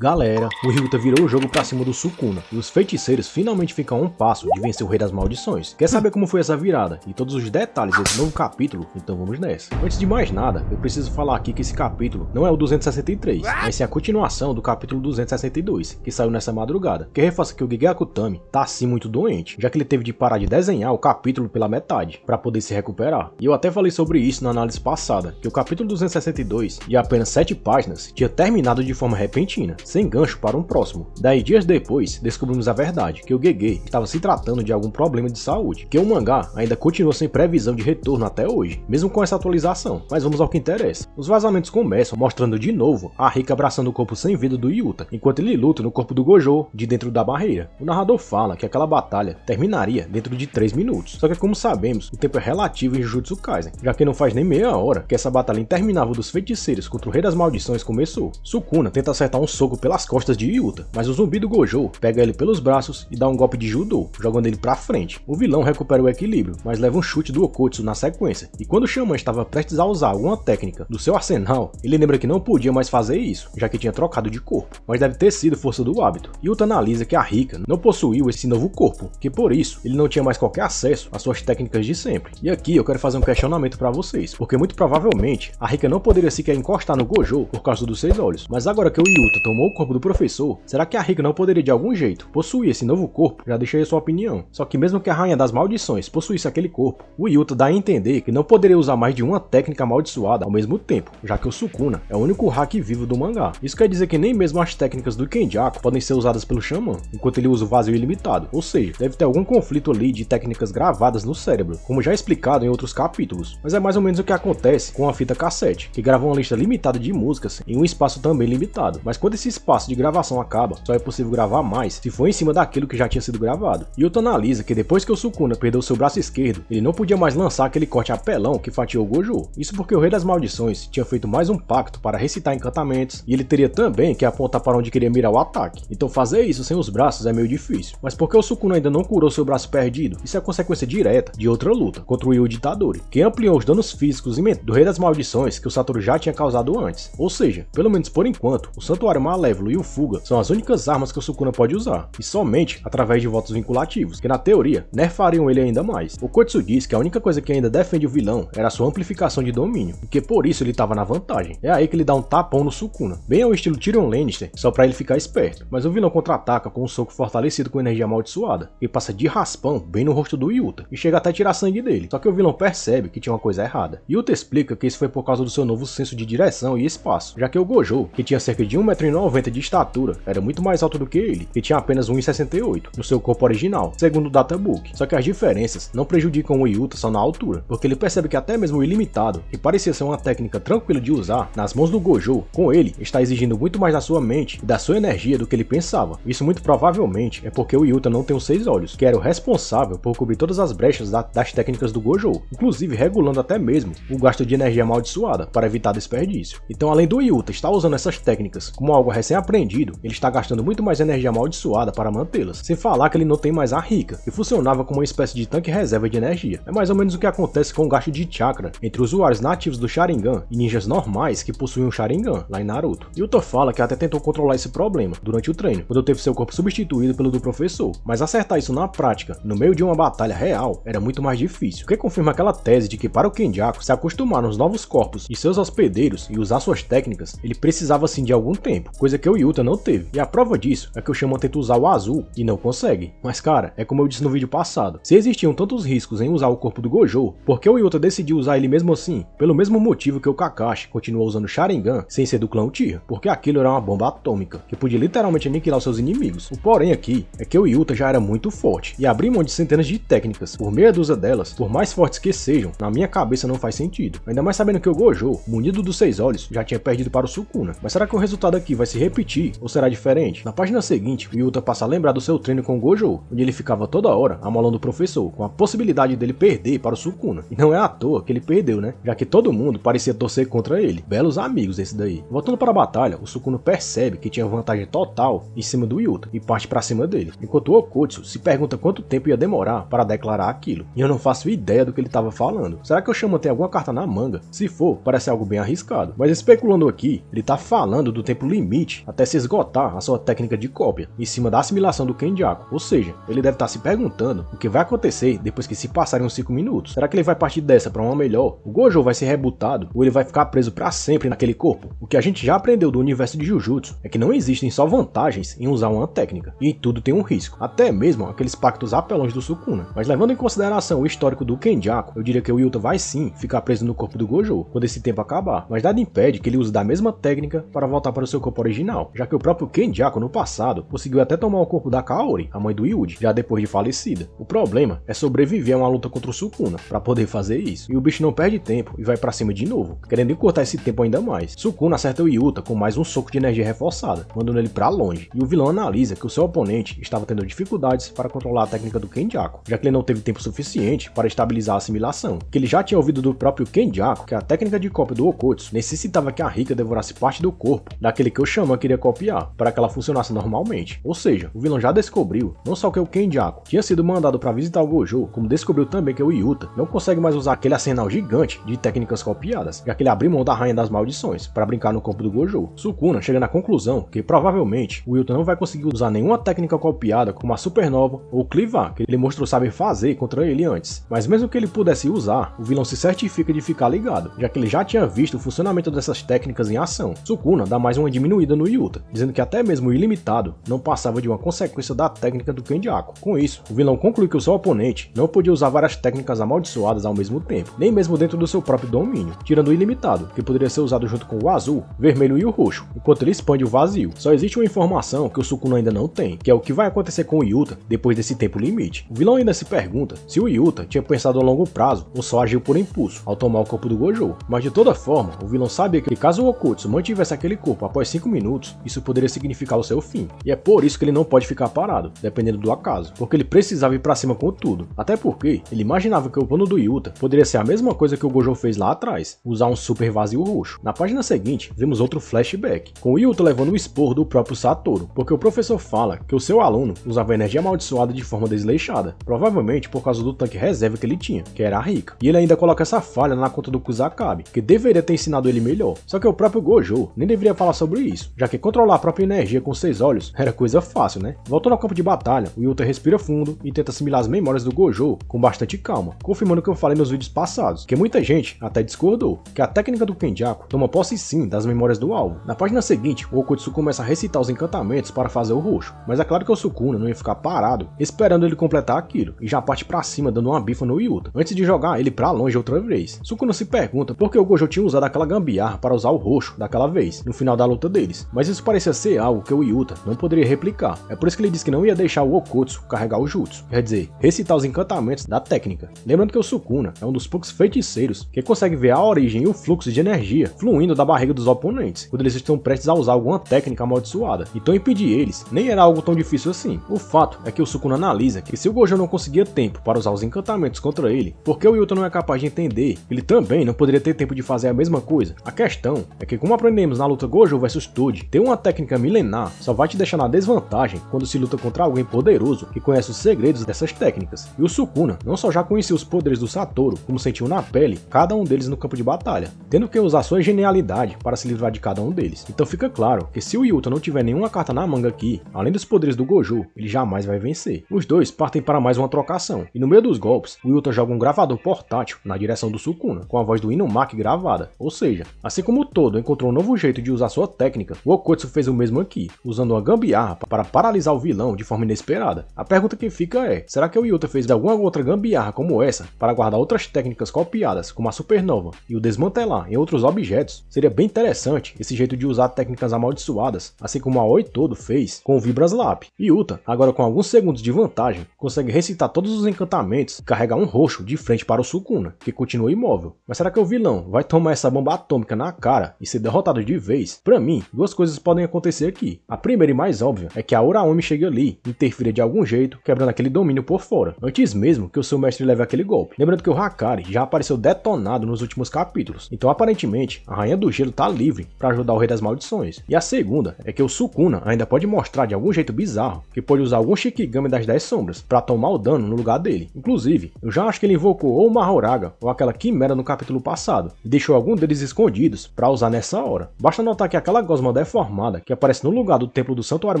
Galera, o Ryuta virou o jogo pra cima do Sukuna, e os feiticeiros finalmente ficam a um passo de vencer o Rei das Maldições. Quer saber como foi essa virada e todos os detalhes desse novo capítulo? Então vamos nessa. Antes de mais nada, eu preciso falar aqui que esse capítulo não é o 263, mas sim a continuação do capítulo 262, que saiu nessa madrugada, que reforça que o Gege Akutami tá assim muito doente, já que ele teve de parar de desenhar o capítulo pela metade, pra poder se recuperar. E eu até falei sobre isso na análise passada, que o capítulo 262, de apenas 7 páginas, tinha terminado de forma repentina, sem gancho para um próximo. Daí, dias depois, descobrimos a verdade, que o Gege estava se tratando de algum problema de saúde, que o mangá ainda continua sem previsão de retorno até hoje, mesmo com essa atualização. Mas vamos ao que interessa. Os vazamentos começam mostrando de novo a Rika abraçando o corpo sem vida do Yuta, enquanto ele luta no corpo do Gojo, de dentro da barreira. O narrador fala que aquela batalha terminaria dentro de 3 minutos, só que como sabemos, o tempo é relativo em Jujutsu Kaisen, já que não faz nem meia hora que essa batalha interminável dos feiticeiros contra o Rei das Maldições começou. Sukuna tenta acertar um soco pelas costas de Yuta, mas o zumbi do Gojo pega ele pelos braços e dá um golpe de judô, jogando ele pra frente. O vilão recupera o equilíbrio, mas leva um chute do Okotsu na sequência, e quando o Xamã estava prestes a usar alguma técnica do seu arsenal, ele lembra que não podia mais fazer isso, já que tinha trocado de corpo, mas deve ter sido força do hábito. Yuta analisa que a Rika não possuiu esse novo corpo, que por isso ele não tinha mais qualquer acesso às suas técnicas de sempre. E aqui eu quero fazer um questionamento pra vocês, porque muito provavelmente a Rika não poderia sequer encostar no Gojo por causa dos 6 olhos, mas agora que o Yuta tomou o corpo do professor, será que a Rika não poderia de algum jeito possuir esse novo corpo? Já deixei a sua opinião. Só que mesmo que a Rainha das Maldições possuísse aquele corpo, o Yuta dá a entender que não poderia usar mais de uma técnica amaldiçoada ao mesmo tempo, já que o Sukuna é o único haki vivo do mangá. Isso quer dizer que nem mesmo as técnicas do Kenjaku podem ser usadas pelo Xamã, enquanto ele usa o vazio ilimitado, ou seja, deve ter algum conflito ali de técnicas gravadas no cérebro, como já explicado em outros capítulos. Mas é mais ou menos o que acontece com a fita cassete, que grava uma lista limitada de músicas em um espaço também limitado, mas quando esse espaço de gravação acaba, só é possível gravar mais se for em cima daquilo que já tinha sido gravado. Yuta analisa que depois que o Sukuna perdeu seu braço esquerdo, ele não podia mais lançar aquele corte apelão que fatiou o Gojo. Isso porque o Rei das Maldições tinha feito mais um pacto para recitar encantamentos, e ele teria também que apontar para onde queria mirar o ataque. Então fazer isso sem os braços é meio difícil. Mas porque o Sukuna ainda não curou seu braço perdido, isso é consequência direta de outra luta contra o Yuji Itadori, que ampliou os danos físicos e mentais do Rei das Maldições que o Satoru já tinha causado antes. Ou seja, pelo menos por enquanto, o Santuário Malévolo e o Fuga são as únicas armas que o Sukuna pode usar, e somente através de votos vinculativos, que na teoria nerfariam ele ainda mais. O Okotsu diz que a única coisa que ainda defende o vilão era a sua amplificação de domínio, e que por isso ele estava na vantagem. É aí que ele dá um tapão no Sukuna, bem ao estilo Tyrion Lannister, só pra ele ficar esperto, mas o vilão contra-ataca com um soco fortalecido com energia amaldiçoada, e passa de raspão bem no rosto do Yuta, e chega até a tirar sangue dele, só que o vilão percebe que tinha uma coisa errada. Yuta explica que isso foi por causa do seu novo senso de direção e espaço, já que o Gojo, que tinha cerca de 1,90 m de estatura, era muito mais alto do que ele, que tinha apenas 1,68 no seu corpo original, segundo o databook. Só que as diferenças não prejudicam o Yuta só na altura, porque ele percebe que até mesmo o ilimitado, que parecia ser uma técnica tranquila de usar, nas mãos do Gojo, com ele, está exigindo muito mais da sua mente e da sua energia do que ele pensava. Isso muito provavelmente é porque o Yuta não tem os 6 olhos, que era o responsável por cobrir todas as brechas das técnicas do Gojo, inclusive regulando até mesmo o gasto de energia amaldiçoada para evitar desperdício. Então, além do Yuta estar usando essas técnicas como algo recém-aprendido, ele está gastando muito mais energia amaldiçoada para mantê-las, sem falar que ele não tem mais a Rika, que funcionava como uma espécie de tanque reserva de energia. É mais ou menos o que acontece com o gasto de chakra entre usuários nativos do Sharingan e ninjas normais que possuem um Sharingan, lá em Naruto. Yuta fala que até tentou controlar esse problema durante o treino, quando teve seu corpo substituído pelo do professor, mas acertar isso na prática, no meio de uma batalha real, era muito mais difícil, o que confirma aquela tese de que para o Kenjaku se acostumar nos novos corpos de seus hospedeiros e usar suas técnicas, ele precisava sim de algum tempo, coisa que o Yuta não teve, e a prova disso é que o Xamã tenta usar o azul e não consegue. Mas cara, é como eu disse no vídeo passado, se existiam tantos riscos em usar o corpo do Gojo, por que o Yuta decidiu usar ele mesmo assim? Pelo mesmo motivo que o Kakashi continuou usando o Sharingan sem ser do clã Uchiha, porque aquilo era uma bomba atômica, que podia literalmente aniquilar os seus inimigos. O porém aqui é que o Yuta já era muito forte, e abrir mão de centenas de técnicas por meia dúzia delas, por mais fortes que sejam, na minha cabeça não faz sentido. Ainda mais sabendo que o Gojo, munido dos 6 olhos, já tinha perdido para o Sukuna. Mas será que o resultado aqui vai se repetir ou será diferente? Na página seguinte, o Yuta passa a lembrar do seu treino com o Gojo, onde ele ficava toda hora amolando o professor, com a possibilidade dele perder para o Sukuna. E não é à toa que ele perdeu, né? Já que todo mundo parecia torcer contra ele. Belos amigos esse daí. Voltando para a batalha, o Sukuna percebe que tinha vantagem total em cima do Yuta e parte para cima dele, enquanto o Okotsu se pergunta quanto tempo ia demorar para declarar aquilo. E eu não faço ideia do que ele estava falando. Será que o Xamã tem alguma carta na manga? Se for, parece algo bem arriscado. Mas especulando aqui, ele tá falando do tempo limite limite até se esgotar a sua técnica de cópia em cima da assimilação do Kenjaku. Ou seja, ele deve estar se perguntando o que vai acontecer depois que se passarem uns 5 minutos. Será que ele vai partir dessa para uma melhor? O Gojo vai ser rebutado ou ele vai ficar preso para sempre naquele corpo? O que a gente já aprendeu do universo de Jujutsu é que não existem só vantagens em usar uma técnica, e em tudo tem um risco, até mesmo aqueles pactos apelões do Sukuna. Mas levando em consideração o histórico do Kenjaku, eu diria que o Yuta vai sim ficar preso no corpo do Gojo quando esse tempo acabar, mas nada impede que ele use da mesma técnica para voltar para o seu corpo original, já que o próprio Kenjaku no passado conseguiu até tomar o corpo da Kaori, a mãe do Yuji, já depois de falecida. O problema é sobreviver a uma luta contra o Sukuna para poder fazer isso, e o bicho não perde tempo e vai para cima de novo, querendo encurtar esse tempo ainda mais. Sukuna acerta o Yuta com mais um soco de energia reforçada, mandando ele para longe, e o vilão analisa que o seu oponente estava tendo dificuldades para controlar a técnica do Kenjaku, já que ele não teve tempo suficiente para estabilizar a assimilação, que ele já tinha ouvido do próprio Kenjaku que a técnica de cópia do Okotsu necessitava que a Rika devorasse parte do corpo daquele que o Xamã queria copiar, para que ela funcionasse normalmente. Ou seja, o vilão já descobriu não só que o Kenjaku tinha sido mandado para visitar o Gojo, como descobriu também que o Yuta não consegue mais usar aquele arsenal gigante de técnicas copiadas, já que ele abriu mão da Rainha das Maldições para brincar no corpo do Gojo. Sukuna chega na conclusão que provavelmente o Yuta não vai conseguir usar nenhuma técnica copiada como a Supernova ou Clivar, que ele mostrou saber fazer contra ele antes. Mas mesmo que ele pudesse usar, o vilão se certifica de ficar ligado, já que ele já tinha visto o funcionamento dessas técnicas em ação. Sukuna dá mais uma diminuída no Yuta, dizendo que até mesmo o ilimitado não passava de uma consequência da técnica do Kenjaku. Com isso, o vilão conclui que o seu oponente não podia usar várias técnicas amaldiçoadas ao mesmo tempo, nem mesmo dentro do seu próprio domínio, tirando o ilimitado, que poderia ser usado junto com o azul, vermelho e o roxo, enquanto ele expande o vazio. Só existe uma informação que o Sukuna ainda não tem, que é o que vai acontecer com o Yuta depois desse tempo limite. O vilão ainda se pergunta se o Yuta tinha pensado a longo prazo ou só agiu por impulso ao tomar o corpo do Gojo, mas de toda forma, o vilão sabia que caso o Okotsu mantivesse aquele corpo após 5 minutos, isso poderia significar o seu fim, e é por isso que ele não pode ficar parado, dependendo do acaso, porque ele precisava ir pra cima com tudo, até porque ele imaginava que o plano do Yuta poderia ser a mesma coisa que o Gojo fez lá atrás, usar um super vazio roxo. Na página seguinte, vemos outro flashback, com o Yuta levando o esporro do próprio Satoru, porque o professor fala que o seu aluno usava energia amaldiçoada de forma desleixada, provavelmente por causa do tanque reserva que ele tinha, que era a Rika, e ele ainda coloca essa falha na conta do Kusakabe, que deveria ter ensinado ele melhor, só que o próprio Gojo nem deveria falar sobre isso, já que controlar a própria energia com 6 olhos era coisa fácil, né? Voltando ao campo de batalha, o Yuta respira fundo e tenta assimilar as memórias do Gojo com bastante calma, confirmando o que eu falei nos vídeos passados, que muita gente até discordou, que a técnica do Kenjaku toma posse sim das memórias do alvo. Na página seguinte, o Okotsu começa a recitar os encantamentos para fazer o roxo, mas é claro que o Sukuna não ia ficar parado esperando ele completar aquilo, e já parte pra cima dando uma bifa no Yuta, antes de jogar ele pra longe outra vez. Sukuna se pergunta por que o Gojo tinha usado aquela gambiarra para usar o roxo daquela vez, no final da luta deles, mas isso parecia ser algo que o Yuta não poderia replicar, é por isso que ele disse que não ia deixar o Okotsu carregar o jutsu, quer dizer, recitar os encantamentos da técnica. Lembrando que o Sukuna é um dos poucos feiticeiros que consegue ver a origem e o fluxo de energia fluindo da barriga dos oponentes, quando eles estão prestes a usar alguma técnica amaldiçoada, então impedir eles nem era algo tão difícil assim. O fato é que o Sukuna analisa que se o Gojo não conseguia tempo para usar os encantamentos contra ele, porque o Yuta não é capaz de entender, ele também não poderia ter tempo de fazer a mesma coisa. A questão é que, como aprendemos na luta Gojo vs Toad, ter uma técnica milenar só vai te deixar na desvantagem quando se luta contra alguém poderoso que conhece os segredos dessas técnicas. E o Sukuna não só já conhecia os poderes do Satoru, como sentiu na pele cada um deles no campo de batalha, tendo que usar sua genialidade para se livrar de cada um deles. Então fica claro que se o Yuta não tiver nenhuma carta na manga aqui, além dos poderes do Gojo, ele jamais vai vencer. Os dois partem para mais uma trocação, e no meio dos golpes, o Yuta joga um gravador portátil na direção do Sukuna, com a voz do Inumaki gravada, ou seja, assim como o Todo encontrou um novo jeito de usar sua técnica, o Okotsu fez o mesmo aqui, usando uma gambiarra para paralisar o vilão de forma inesperada. A pergunta que fica é, será que o Yuta fez alguma outra gambiarra como essa para guardar outras técnicas copiadas, como a Supernova, e o desmantelar em outros objetos? Seria bem interessante esse jeito de usar técnicas amaldiçoadas, assim como a Oi Todo fez com o Vibraslap. Yuta, agora com alguns segundos de vantagem, consegue recitar todos os encantamentos e carregar um roxo de frente para o Sukuna, que continua imóvel. Mas será que o vilão vai tomar essa bomba atômica na cara e ser derrotado de vez? Pra mim, duas coisas podem acontecer aqui. A primeira e mais óbvia é que a Uraomi chegue ali e interfira de algum jeito, quebrando aquele domínio por fora, antes mesmo que o seu mestre leve aquele golpe. Lembrando que o Hakari já apareceu detonado nos últimos capítulos, então aparentemente a Rainha do Gelo tá livre para ajudar o Rei das Maldições. E a segunda é que o Sukuna ainda pode mostrar de algum jeito bizarro que pode usar algum Shikigami das 10 sombras para tomar o dano no lugar dele. Inclusive, eu já acho que ele invocou ou o Mahoraga ou aquela Quimera no capítulo passado e deixou algum deles escondidos para usar nessa hora. Basta notar que aquela gosma deformada que aparece no lugar do templo do Santuário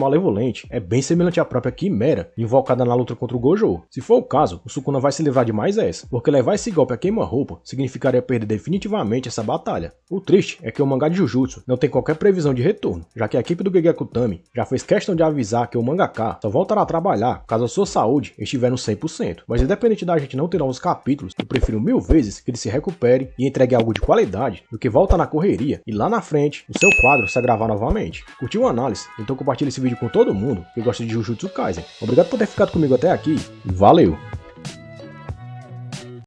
Malevolente é bem semelhante à própria Quimera, invocada na luta contra o Gojo. Se for o caso, o Sukuna vai se livrar de mais essa, porque levar esse golpe a queima-roupa significaria perder definitivamente essa batalha. O triste é que o mangá de Jujutsu não tem qualquer previsão de retorno, já que a equipe do Gegeki Utami já fez questão de avisar que o mangaka só voltará a trabalhar caso a sua saúde estiver no 100%. Mas independente da gente não ter novos capítulos, eu prefiro 1000 vezes que ele se recupere e entregue algo de qualidade do que voltar na correria e lá na frente o seu quadro se agravar novamente. Curtiu a análise? Então compartilhe esse vídeo com todo mundo que gosta de Jujutsu Kaisen. Obrigado por ter ficado comigo até aqui e valeu!